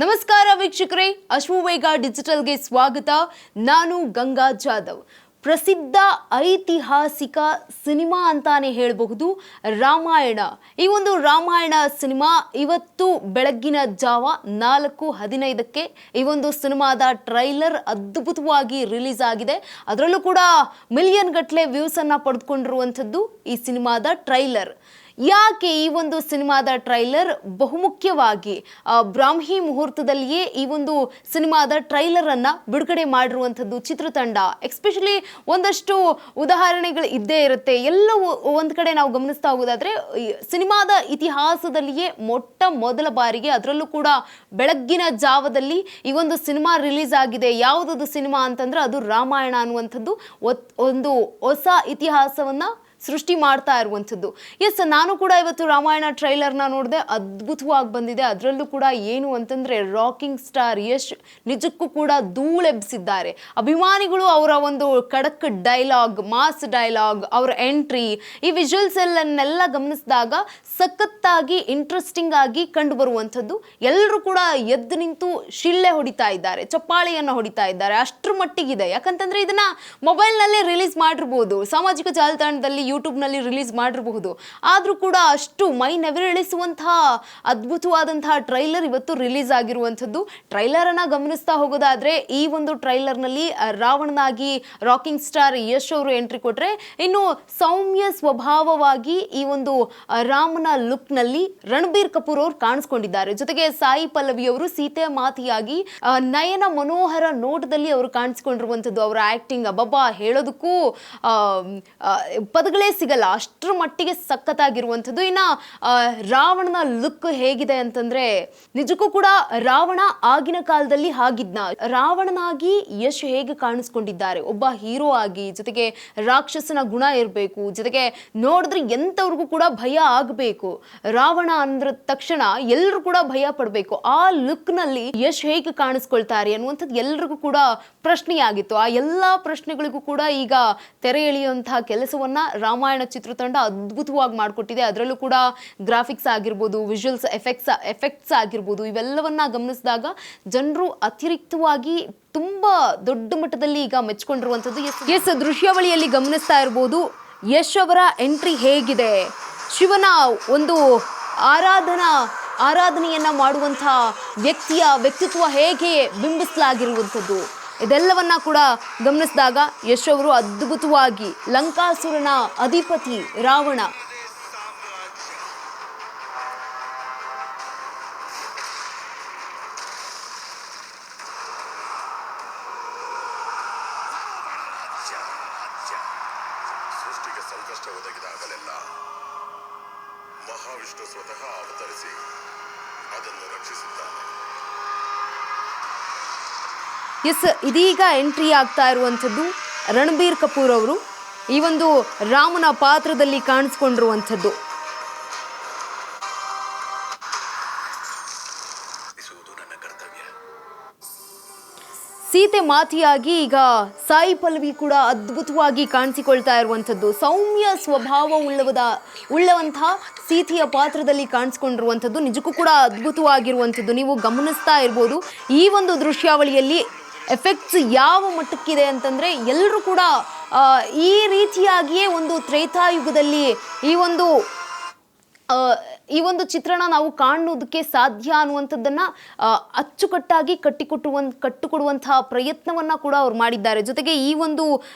ನಮಸ್ಕಾರ ವೀಕ್ಷಕರೇ, ಅಶ್ವವೇಗ ಡಿಜಿಟಲ್ಗೆ ಸ್ವಾಗತ. ನಾನು ಗಂಗಾ ಜಾಧವ್. ಪ್ರಸಿದ್ಧ ಐತಿಹಾಸಿಕ ಸಿನಿಮಾ ಅಂತಾನೆ ಹೇಳಬಹುದು ರಾಮಾಯಣ. ಈ ಒಂದು ರಾಮಾಯಣ ಸಿನಿಮಾ ಇವತ್ತು ಬೆಳಗ್ಗಿನ ಜಾವ 4:15ಕ್ಕೆ ಈ ಒಂದು ಸಿನಿಮಾದ ಟ್ರೈಲರ್ ಅದ್ಭುತವಾಗಿ ರಿಲೀಸ್ ಆಗಿದೆ. ಅದರಲ್ಲೂ ಕೂಡ ಮಿಲಿಯನ್ ಗಟ್ಟಲೆ ವ್ಯೂಸ್ ಅನ್ನ ಪಡೆದುಕೊಂಡಿರುವಂಥದ್ದು ಈ ಸಿನಿಮಾದ ಟ್ರೈಲರ್. ಯಾಕೆ ಈ ಒಂದು ಸಿನಿಮಾದ ಟ್ರೈಲರ್ ಬಹುಮುಖ್ಯವಾಗಿ ಬ್ರಾಹ್ಮಿ ಮುಹೂರ್ತದಲ್ಲಿಯೇ ಈ ಒಂದು ಸಿನಿಮಾದ ಟ್ರೈಲರ್ ಅನ್ನ ಬಿಡುಗಡೆ ಮಾಡಿರುವಂಥದ್ದು ಚಿತ್ರತಂಡ. ಎಸ್ಪೆಷಲಿ ಒಂದಷ್ಟು ಉದಾಹರಣೆಗಳು ಇದ್ದೇ ಇರುತ್ತೆ. ಎಲ್ಲವೂ ಒಂದ್ ಕಡೆ ನಾವು ಗಮನಿಸ್ತಾ ಹೋಗೋದಾದ್ರೆ ಸಿನಿಮಾದ ಇತಿಹಾಸದಲ್ಲಿಯೇ ಮೊಟ್ಟ ಮೊದಲ ಬಾರಿಗೆ, ಅದರಲ್ಲೂ ಕೂಡ ಬೆಳಗ್ಗಿನ ಜಾವದಲ್ಲಿ ಈ ಒಂದು ಸಿನಿಮಾ ರಿಲೀಸ್ ಆಗಿದೆ. ಯಾವುದದು ಸಿನಿಮಾ ಅಂತಂದ್ರೆ ಅದು ರಾಮಾಯಣ ಅನ್ನುವಂಥದ್ದು ಒಂದು ಹೊಸ ಇತಿಹಾಸವನ್ನ ಸೃಷ್ಟಿ ಮಾಡ್ತಾ ಇರುವಂಥದ್ದು. ಎಸ್, ನಾನು ಕೂಡ ಇವತ್ತು ರಾಮಾಯಣ ಟ್ರೈಲರ್ನ ನೋಡಿದೆ. ಅದ್ಭುತವಾಗಿ ಬಂದಿದೆ. ಅದರಲ್ಲೂ ಕೂಡ ಏನು ಅಂತಂದ್ರೆ ರಾಕಿಂಗ್ ಸ್ಟಾರ್ ಯಶ್ ನಿಜಕ್ಕೂ ಕೂಡ ಧೂಳೆಬ್ಸಿದ್ದಾರೆ. ಅಭಿಮಾನಿಗಳು ಅವರ ಒಂದು ಖಡಕ್ ಡೈಲಾಗ್, ಮಾಸ್ ಡೈಲಾಗ್, ಅವರ ಎಂಟ್ರಿ, ಈ ವಿಜುವಲ್ಸ್ ಎಲ್ಲನ್ನೆಲ್ಲ ಗಮನಿಸಿದಾಗ ಸಖತ್ತಾಗಿ ಇಂಟ್ರೆಸ್ಟಿಂಗ್ ಆಗಿ ಕಂಡು ಬರುವಂಥದ್ದು. ಎಲ್ಲರೂ ಕೂಡ ಎದ್ದು ನಿಂತು ಶಿಳ್ಳೆ ಹೊಡಿತಾ ಇದ್ದಾರೆ, ಚಪ್ಪಾಳೆಯನ್ನು ಹೊಡಿತಾ ಇದ್ದಾರೆ. ಅಷ್ಟರ ಮಟ್ಟಿಗಿದೆ. ಯಾಕಂತಂದ್ರೆ ಇದನ್ನ ಮೊಬೈಲ್ನಲ್ಲೇ ರಿಲೀಸ್ ಮಾಡಿರ್ಬೋದು, ಸಾಮಾಜಿಕ ಜಾಲತಾಣದಲ್ಲಿ ಯೂಟ್ಯೂಬ್ನಲ್ಲಿ ರಿಲೀಸ್ ಮಾಡಿರಬಹುದು. ಆದರೂ ಕೂಡ ಅಷ್ಟು ಮೈ ನೆವರಿಳಿಸುವಂತಹ ಅದ್ಭುತವಾದಂತಹ ಟ್ರೈಲರ್ ಇವತ್ತು ರಿಲೀಸ್ ಆಗಿರುವಂಥದ್ದು. ಟ್ರೈಲರ್ ಅನ್ನ ಗಮನಿಸ್ತಾ ಹೋಗೋದಾದ್ರೆ ಈ ಒಂದು ಟ್ರೈಲರ್ನಲ್ಲಿ ರಾವಣನಾಗಿ ರಾಕಿಂಗ್ ಸ್ಟಾರ್ ಯಶ್ ಅವರು ಎಂಟ್ರಿ ಕೊಟ್ರೆ, ಇನ್ನು ಸೌಮ್ಯ ಸ್ವಭಾವವಾಗಿ ಈ ಒಂದು ರಾಮನ ಲುಕ್ ನಲ್ಲಿ ರಣಬೀರ್ ಕಪೂರ್ ಅವರು ಕಾಣಿಸ್ಕೊಂಡಿದ್ದಾರೆ. ಜೊತೆಗೆ ಸಾಯಿ ಪಲ್ಲವಿ ಅವರು ಸೀತೆ ಮಾತಿಯಾಗಿ ನಯನ ಮನೋಹರ ನೋಟದಲ್ಲಿ ಅವರು ಕಾಣಿಸ್ಕೊಂಡಿರುವಂಥದ್ದು. ಅವರ ಆಕ್ಟಿಂಗ್ ಅಬ್ಬಬ್ಬಾ ಹೇಳೋದಕ್ಕೂ ಪದಗಳೇ ಸಿಗಲ್ಲ, ಅಷ್ಟರ ಮಟ್ಟಿಗೆ ಸಖತ್ತಾಗಿರುವಂಥದ್ದು. ಇನ್ನ ರಾವಣನ ಲುಕ್ ಹೇಗಿದೆ ಅಂತಂದ್ರೆ ನಿಜಕ್ಕೂ ಕೂಡ ರಾವಣ ಆಗಿನ ಕಾಲದಲ್ಲಿ ಹಾಗಿದ್ನ. ರಾವಣನಾಗಿ ಯಶ್ ಹೇಗೆ ಕಾಣಿಸ್ಕೊಂಡಿದ್ದಾರೆ, ಒಬ್ಬ ಹೀರೋ ಆಗಿ, ಜೊತೆಗೆ ರಾಕ್ಷಸನ ಗುಣ ಇರಬೇಕು, ಜೊತೆಗೆ ನೋಡಿದ್ರೆ ಎಂತವ್ರಿಗೂ ಕೂಡ ಭಯ ಆಗಬೇಕು. ರಾವಣ ಅಂದ್ರ ತಕ್ಷಣ ಎಲ್ಲರೂ ಕೂಡ ಭಯ ಪಡಬೇಕು. ಆ ಲುಕ್ ನಲ್ಲಿ ಯಶ್ ಹೇಗೆ ಕಾಣಿಸ್ಕೊಳ್ತಾರೆ ಅನ್ನುವಂಥದ್ದು ಎಲ್ರಿಗೂ ಕೂಡ ಪ್ರಶ್ನೆಯಾಗಿತ್ತು. ಆ ಎಲ್ಲಾ ಪ್ರಶ್ನೆಗಳಿಗೂ ಕೂಡ ಈಗ ತೆರೆ ಎಳೆಯುವಂತಹ ಕೆಲಸವನ್ನ ರಾಮಾಯಣ ಚಿತ್ರತಂಡ ಅದ್ಭುತವಾಗಿ ಮಾಡಿಕೊಟ್ಟಿದೆ. ಅದರಲ್ಲೂ ಕೂಡ ಗ್ರಾಫಿಕ್ಸ್ ಆಗಿರ್ಬೋದು, ವಿಜುವಲ್ಸ್ ಎಫೆಕ್ಟ್ಸ್ ಆಗಿರ್ಬೋದು, ಇವೆಲ್ಲವನ್ನ ಗಮನಿಸಿದಾಗ ಜನರು ಅತಿರಿಕ್ತವಾಗಿ ತುಂಬಾ ದೊಡ್ಡ ಮಟ್ಟದಲ್ಲಿ ಈಗ ಮೆಚ್ಕೊಂಡಿರುವಂಥದ್ದು. ಎಸ್, ದೃಶ್ಯಾವಳಿಯಲ್ಲಿ ಗಮನಿಸ್ತಾ ಇರ್ಬೋದು ಯಶ್ ಅವರ ಎಂಟ್ರಿ ಹೇಗಿದೆ, ಶಿವನ ಒಂದು ಆರಾಧನೆಯನ್ನ ಮಾಡುವಂತಹ ವ್ಯಕ್ತಿಯ ವ್ಯಕ್ತಿತ್ವ ಹೇಗೆ ಬಿಂಬಿಸಲಾಗಿರುವಂಥದ್ದು, ಇದೆಲ್ಲವನ್ನ ಕೂಡ ಗಮನಿಸಿದಾಗ ಯಶ್ ಅವರು ಅದ್ಭುತವಾಗಿ ಲಂಕಾಸುರನ ಅಧಿಪತಿ ರಾವಣ ಸೃಷ್ಟಿಗೆ ಸಂಕಷ್ಟ ಒದಗಿದಾಗಲೆಲ್ಲ ಮಹಾವಿಷ್ಣು ಸ್ವತಃ ಅವತರಿಸಿ ಅದನ್ನು ರಕ್ಷಿಸುತ್ತಾನೆ. ಎಸ್, ಇದೀಗ ಎಂಟ್ರಿ ಆಗ್ತಾ ಇರುವಂಥದ್ದು ರಣಬೀರ್ ಕಪೂರ್ ಅವರು ಈ ಒಂದು ರಾಮನ ಪಾತ್ರದಲ್ಲಿ ಕಾಣಿಸ್ಕೊಂಡಿರುವಂಥದ್ದು. ಸೀತೆ ಮಾತಿಯಾಗಿ ಈಗ ಸಾಯಿ ಪಲ್ಲವಿ ಕೂಡ ಅದ್ಭುತವಾಗಿ ಕಾಣಿಸಿಕೊಳ್ತಾ ಇರುವಂಥದ್ದು. ಸೌಮ್ಯ ಸ್ವಭಾವ ಉಳ್ಳವಂತಹ ಸೀತೆಯ ಪಾತ್ರದಲ್ಲಿ ಕಾಣಿಸ್ಕೊಂಡಿರುವಂಥದ್ದು ನಿಜಕ್ಕೂ ಕೂಡ ಅದ್ಭುತವಾಗಿರುವಂಥದ್ದು. ನೀವು ಗಮನಿಸ್ತಾ ಇರ್ಬೋದು ಈ ಒಂದು ದೃಶ್ಯಾವಳಿಯಲ್ಲಿ ಎಫೆಕ್ಟ್ಸ್ ಯಾವ ಮಟ್ಟಕ್ಕಿದೆ ಅಂತಂದ್ರೆ ಎಲ್ಲರೂ ಕೂಡ ಈ ರೀತಿಯಾಗಿಯೇ ಒಂದು ತ್ರೇತಾಯುಗದಲ್ಲಿ ಈ ಒಂದು ಚಿತ್ರಣ ನಾವು ಕಾಣೋದಕ್ಕೆ ಸಾಧ್ಯ ಅನ್ನುವಂಥದ್ದನ್ನ ಅಚ್ಚುಕಟ್ಟಾಗಿ ಕಟ್ಟಿಕೊಡುವಂತಹ ಪ್ರಯತ್ನವನ್ನ ಕೂಡ ಅವ್ರು ಮಾಡಿದ್ದಾರೆ. ಜೊತೆಗೆ ಈ ಒಂದು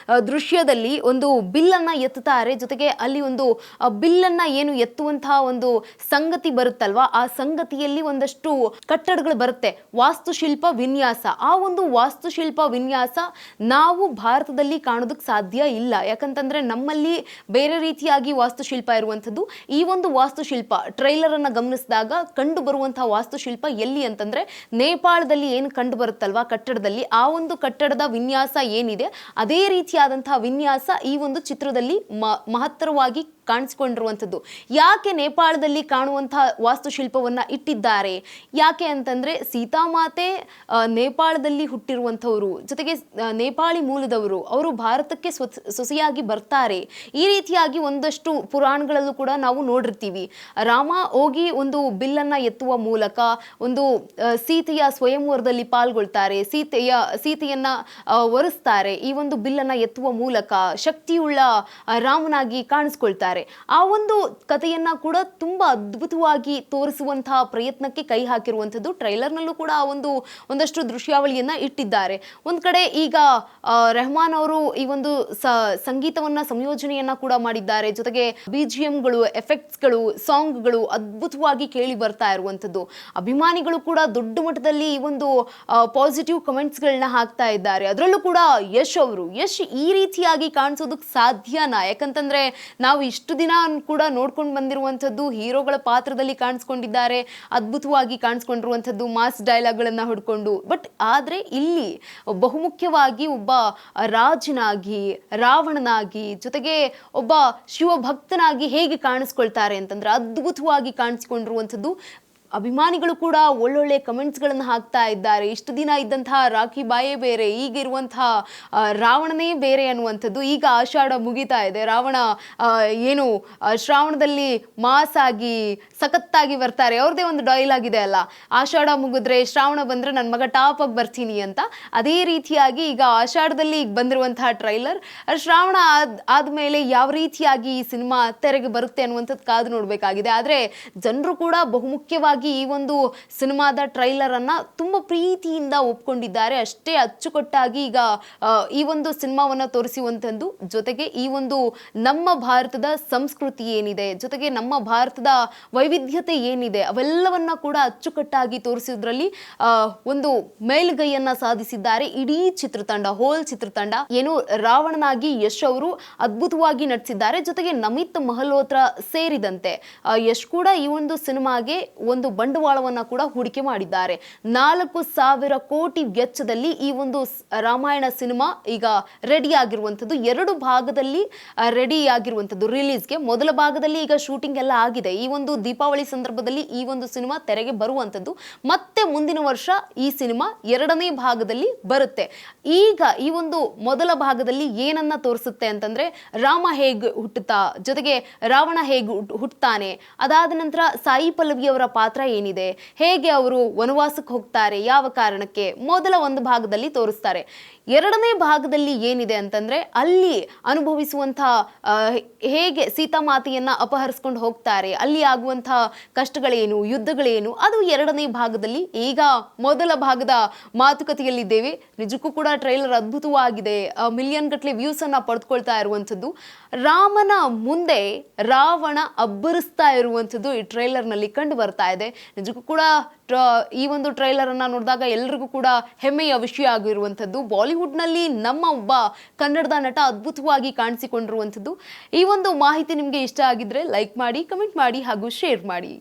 ದೃಶ್ಯದಲ್ಲಿ ಒಂದು ಬಿಲ್ಲನ್ನ ಎತ್ತುತ್ತಾರೆ. ಜೊತೆಗೆ ಅಲ್ಲಿ ಒಂದು ಬಿಲ್ಲನ್ನ ಏನು ಎತ್ತುವಂತಹ ಒಂದು ಸಂಗತಿ ಬರುತ್ತಲ್ವಾ, ಆ ಸಂಗತಿಯಲ್ಲಿ ಒಂದಷ್ಟು ಕಟ್ಟಡಗಳು ಬರುತ್ತೆ, ವಾಸ್ತುಶಿಲ್ಪ ವಿನ್ಯಾಸ. ಆ ಒಂದು ವಾಸ್ತುಶಿಲ್ಪ ವಿನ್ಯಾಸ ನಾವು ಭಾರತದಲ್ಲಿ ಕಾಣೋದಕ್ಕೆ ಸಾಧ್ಯ ಇಲ್ಲ. ಯಾಕಂತಂದ್ರೆ ನಮ್ಮಲ್ಲಿ ಬೇರೆ ರೀತಿಯಾಗಿ ವಾಸ್ತುಶಿಲ್ಪ ಇರುವಂಥದ್ದು. ಈ ಒಂದು ವಾಸ್ತುಶಿಲ್ಪ ಟ್ರೈಲರ್ ಅನ್ನ ಗಮನಿಸಿದಾಗ ಕಂಡು ಬರುವಂತಹ ವಾಸ್ತುಶಿಲ್ಪ ಎಲ್ಲಿ ಅಂತಂದ್ರೆ ನೇಪಾಳದಲ್ಲಿ ಏನು ಕಂಡು ಬರುತ್ತಲ್ವಾ ಕಟ್ಟಡದಲ್ಲಿ, ಆ ಒಂದು ಕಟ್ಟಡದ ವಿನ್ಯಾಸ ಏನಿದೆ ಅದೇ ರೀತಿಯಾದಂತಹ ವಿನ್ಯಾಸ ಈ ಒಂದು ಚಿತ್ರದಲ್ಲಿ ಮಹತ್ತರವಾಗಿ ಕಾಣಿಸ್ಕೊಂಡಿರುವಂಥದ್ದು. ಯಾಕೆ ನೇಪಾಳದಲ್ಲಿ ಕಾಣುವಂತಹ ವಾಸ್ತುಶಿಲ್ಪವನ್ನ ಇಟ್ಟಿದ್ದಾರೆ? ಯಾಕೆ ಅಂತಂದ್ರೆ ಸೀತಾಮಾತೆ ನೇಪಾಳದಲ್ಲಿ ಹುಟ್ಟಿರುವಂಥವ್ರು, ಜೊತೆಗೆ ನೇಪಾಳಿ ಮೂಲದವರು, ಅವರು ಭಾರತಕ್ಕೆ ಸೊಸೆಯಾಗಿ ಬರ್ತಾರೆ. ಈ ರೀತಿಯಾಗಿ ಒಂದಷ್ಟು ಪುರಾಣಗಳಲ್ಲೂ ಕೂಡ ನಾವು ನೋಡಿರ್ತೀವಿ. ರಾಮ ಹೋಗಿ ಒಂದು ಬಿಲ್ಲನ್ನ ಎತ್ತುವ ಮೂಲಕ ಒಂದು ಸೀತೆಯ ಸ್ವಯಂವರದಲ್ಲಿ ಪಾಲ್ಗೊಳ್ತಾರೆ, ಸೀತೆಯನ್ನ ಒರೆಸ್ತಾರೆ. ಈ ಒಂದು ಬಿಲ್ಲನ್ನ ಎತ್ತುವ ಮೂಲಕ ಶಕ್ತಿಯುಳ್ಳ ರಾಮನಾಗಿ ಕಾಣಿಸ್ಕೊಳ್ತಾರೆ. ಆ ಒಂದು ಕಥೆಯನ್ನ ಕೂಡ ತುಂಬಾ ಅದ್ಭುತವಾಗಿ ತೋರಿಸುವಂತಹ ಪ್ರಯತ್ನಕ್ಕೆ ಕೈ ಹಾಕಿರುವಂಥದ್ದು. ಟ್ರೈಲರ್ನಲ್ಲೂ ಕೂಡ ಆ ಒಂದಷ್ಟು ದೃಶ್ಯಾವಳಿಯನ್ನ ಇಟ್ಟಿದ್ದಾರೆ. ಒಂದ್ ಕಡೆ ಈಗ ರೆಹಮಾನ್ ಅವರು ಈ ಒಂದು ಸಂಗೀತವನ್ನ ಸಂಯೋಜನೆಯನ್ನ ಕೂಡ ಮಾಡಿದ್ದಾರೆ. ಜೊತೆಗೆ BGMಗಳು, ಎಫೆಕ್ಟ್ಸ್ಗಳು, ಸಾಂಗ್ಗಳು ಅದ್ಭುತವಾಗಿ ಕೇಳಿ ಬರ್ತಾ ಇರುವಂಥದ್ದು. ಅಭಿಮಾನಿಗಳು ಕೂಡ ದೊಡ್ಡ ಮಟ್ಟದಲ್ಲಿ ಈ ಒಂದು ಪಾಸಿಟಿವ್ ಕಮೆಂಟ್ಸ್ಗಳನ್ನ ಹಾಕ್ತಾ ಇದ್ದಾರೆ. ಅದರಲ್ಲೂ ಕೂಡ ಯಶ್ ಈ ರೀತಿಯಾಗಿ ಕಾಣಿಸೋದಕ್ಕೆ ಸಾಧ್ಯನಾ? ಯಾಕಂತಂದ್ರೆ ನಾವು ಇಷ್ಟು ದಿನ ಕೂಡ ನೋಡ್ಕೊಂಡು ಬಂದಿರುವಂಥದ್ದು ಹೀರೋಗಳ ಪಾತ್ರದಲ್ಲಿ ಕಾಣಿಸ್ಕೊಂಡಿದ್ದಾರೆ, ಅದ್ಭುತವಾಗಿ ಕಾಣಿಸ್ಕೊಂಡಿರುವಂಥದ್ದು, ಮಾಸ್ ಡೈಲಾಗ್ಗಳನ್ನ ಹೊಡ್ಕೊಂಡು. ಬಟ್ ಆದ್ರೆ ಇಲ್ಲಿ ಬಹುಮುಖ್ಯವಾಗಿ ಒಬ್ಬ ರಾಜನಾಗಿ, ರಾವಣನಾಗಿ, ಜೊತೆಗೆ ಒಬ್ಬ ಶಿವಭಕ್ತನಾಗಿ ಹೇಗೆ ಕಾಣಿಸ್ಕೊಳ್ತಾರೆ ಅಂತಂದ್ರೆ ಅದ್ಭುತವಾಗಿ ಕಾಣಿಸ್ಕೊಂಡಿರುವಂಥದ್ದು. ಅಭಿಮಾನಿಗಳು ಕೂಡ ಒಳ್ಳೊಳ್ಳೆ ಕಮೆಂಟ್ಸ್ಗಳನ್ನು ಹಾಕ್ತಾ ಇದ್ದಾರೆ. ಇಷ್ಟು ದಿನ ಇದ್ದಂತಹ ರಾಖಿ ಬಾಯೇ ಬೇರೆ, ಈಗಿರುವಂತಹ ರಾವಣನೇ ಬೇರೆ ಅನ್ನುವಂಥದ್ದು. ಈಗ ಆಷಾಢ ಮುಗಿತಾ ಇದೆ, ರಾವಣ ಏನು ಶ್ರಾವಣದಲ್ಲಿ ಮಾಸಾಗಿ ಸಖತ್ತಾಗಿ ಬರ್ತಾರೆ. ಅವ್ರದ್ದೇ ಒಂದು ಡೈಲಾಗ್ ಇದೆ ಅಲ್ಲ, ಆಷಾಢ ಮುಗಿದ್ರೆ ಶ್ರಾವಣ ಬಂದ್ರೆ ನನ್ನ ಮಗ ಟಾಪ್ ಆಗಿ ಬರ್ತೀನಿ ಅಂತ. ಅದೇ ರೀತಿಯಾಗಿ ಈಗ ಆಷಾಢದಲ್ಲಿ ಈಗ ಬಂದಿರುವಂತಹ ಟ್ರೈಲರ್ ಶ್ರಾವಣ ಆದ್ಮೇಲೆ ಯಾವ ರೀತಿಯಾಗಿ ಈ ಸಿನಿಮಾ ತೆರೆಗೆ ಬರುತ್ತೆ ಅನ್ನುವಂಥದ್ದು ಕಾದು ನೋಡ್ಬೇಕಾಗಿದೆ. ಆದ್ರೆ ಜನರು ಕೂಡ ಬಹುಮುಖ್ಯವಾಗಿ ಈ ಒಂದು ಸಿನಿಮಾದ ಟ್ರೈಲರ್ ಅನ್ನ ತುಂಬಾ ಪ್ರೀತಿಯಿಂದ ಒಪ್ಕೊಂಡಿದ್ದಾರೆ. ಅಷ್ಟೇ ಅಚ್ಚುಕಟ್ಟಾಗಿ ಈಗ ಈ ಒಂದು ಸಿನಿಮಾವನ್ನ ತೋರಿಸುವಂಥದ್ದು. ಜೊತೆಗೆ ಈ ಒಂದು ನಮ್ಮ ಭಾರತದ ಸಂಸ್ಕೃತಿ ಏನಿದೆ, ಜೊತೆಗೆ ನಮ್ಮ ಭಾರತದ ವೈವಿಧ್ಯತೆ ಏನಿದೆ, ಅವೆಲ್ಲವನ್ನ ಕೂಡ ಅಚ್ಚುಕಟ್ಟಾಗಿ ತೋರಿಸೋದ್ರಲ್ಲಿ ಒಂದು ಮೇಲುಗೈಯನ್ನ ಸಾಧಿಸಿದ್ದಾರೆ ಇಡೀ ಚಿತ್ರತಂಡ, ಹೋಲ್ ಚಿತ್ರತಂಡ. ಏನು ರಾವಣನಾಗಿ ಯಶ್ ಅವರು ಅದ್ಭುತವಾಗಿ ನಟಿಸಿದ್ದಾರೆ. ಜೊತೆಗೆ ನಮಿತ್ ಮಲ್ಹೋತ್ರಾ ಸೇರಿದಂತೆ ಯಶ್ ಕೂಡ ಈ ಒಂದು ಸಿನಿಮಾಗೆ ಒಂದು ಬಂಡವಾಳವನ್ನ ಕೂಡ ಹೂಡಿಕೆ ಮಾಡಿದ್ದಾರೆ. 4,000 ಕೋಟಿ ವೆಚ್ಚದಲ್ಲಿ ಈ ಒಂದು ರಾಮಾಯಣ ಸಿನಿಮಾ ಈಗ ರೆಡಿ ಆಗಿರುವಂಥದ್ದು. 2 ಭಾಗದಲ್ಲಿ ರೆಡಿ ಆಗಿರುವಂಥದ್ದು ರಿಲೀಸ್ಗೆ. ಮೊದಲ ಭಾಗದಲ್ಲಿ ಈಗ ಶೂಟಿಂಗ್ ಎಲ್ಲ ಆಗಿದೆ. ಈ ಒಂದು ದೀಪಾವಳಿ ಸಂದರ್ಭದಲ್ಲಿ ಈ ಒಂದು ಸಿನಿಮಾ ತೆರೆಗೆ ಬರುವಂಥದ್ದು. ಮತ್ತೆ ಮುಂದಿನ ವರ್ಷ ಈ ಸಿನಿಮಾ 2ನೇ ಭಾಗದಲ್ಲಿ ಬರುತ್ತೆ. ಈಗ ಈ ಒಂದು ಮೊದಲ ಭಾಗದಲ್ಲಿ ಏನನ್ನ ತೋರಿಸುತ್ತೆ ಅಂತಂದ್ರೆ ರಾಮ ಹೇಗೆ ಹುಟ್ಟುತ್ತಾ, ಜೊತೆಗೆ ರಾವಣ ಹೇಗೆ ಹುಟ್ಟುತ್ತಾನೆ, ಅದಾದ ನಂತರ ಸಾಯಿ ಪಲ್ಲವಿ ಅವರ ಪಾತ್ರ ಏನಿದೆ, ಹೇಗೆ ಅವರು ವನವಾಸಕ್ಕೆ ಹೋಗ್ತಾರೆ, ಯಾವ ಕಾರಣಕ್ಕೆ, ಮೊದಲ ಒಂದು ಭಾಗದಲ್ಲಿ ತೋರಿಸ್ತಾರೆ. 2ನೇ ಭಾಗದಲ್ಲಿ ಏನಿದೆ ಅಂತಂದ್ರೆ ಅಲ್ಲಿ ಅನುಭವಿಸುವಂತಹ ಹೇಗೆ ಸೀತಾಮಾತೆಯನ್ನ ಅಪಹರಿಸ್ಕೊಂಡು ಹೋಗ್ತಾರೆ, ಅಲ್ಲಿ ಆಗುವಂತಹ ಕಷ್ಟಗಳೇನು, ಯುದ್ಧಗಳೇನು, ಅದು 2ನೇ ಭಾಗದಲ್ಲಿ. ಈಗ ಮೊದಲ ಭಾಗದ ಮಾತುಕತೆಯಲ್ಲಿದ್ದೇವೆ. ನಿಜಕ್ಕೂ ಕೂಡ ಟ್ರೈಲರ್ ಅದ್ಭುತವಾಗಿದೆ. ಮಿಲಿಯನ್ ಗಟ್ಟಲೆ ವ್ಯೂಸ್ ಅನ್ನ ಪಡೆದುಕೊಳ್ತಾ ಇರುವಂಥದ್ದು. ರಾಮನ ಮುಂದೆ ರಾವಣ ಅಬ್ಬರಿಸ್ತಾ ಇರುವಂಥದ್ದು ಈ ಟ್ರೈಲರ್ ನಲ್ಲಿ ಕಂಡು ಬರ್ತಾ ಇದೆ. ನಿಜಕ್ಕೂ ಕೂಡ ಈ ಒಂದು ಟ್ರೈಲರ್ ಅನ್ನ ನೋಡಿದಾಗ ಎಲ್ಲರಿಗೂ ಕೂಡ ಹೆಮ್ಮೆಯ ವಿಷಯ ಆಗಿರುವಂಥದ್ದು. ಬಾಲಿವುಡ್ ನಲ್ಲಿ ನಮ್ಮ ಒಬ್ಬ ಕನ್ನಡದ ನಟ ಅದ್ಭುತವಾಗಿ ಕಾಣಿಸಿಕೊಂಡಿರುವಂಥದ್ದು. ಈ ಒಂದು ಮಾಹಿತಿ ನಿಮಗೆ ಇಷ್ಟ ಆಗಿದ್ರೆ ಲೈಕ್ ಮಾಡಿ, ಕಮೆಂಟ್ ಮಾಡಿ ಹಾಗೂ ಶೇರ್ ಮಾಡಿ.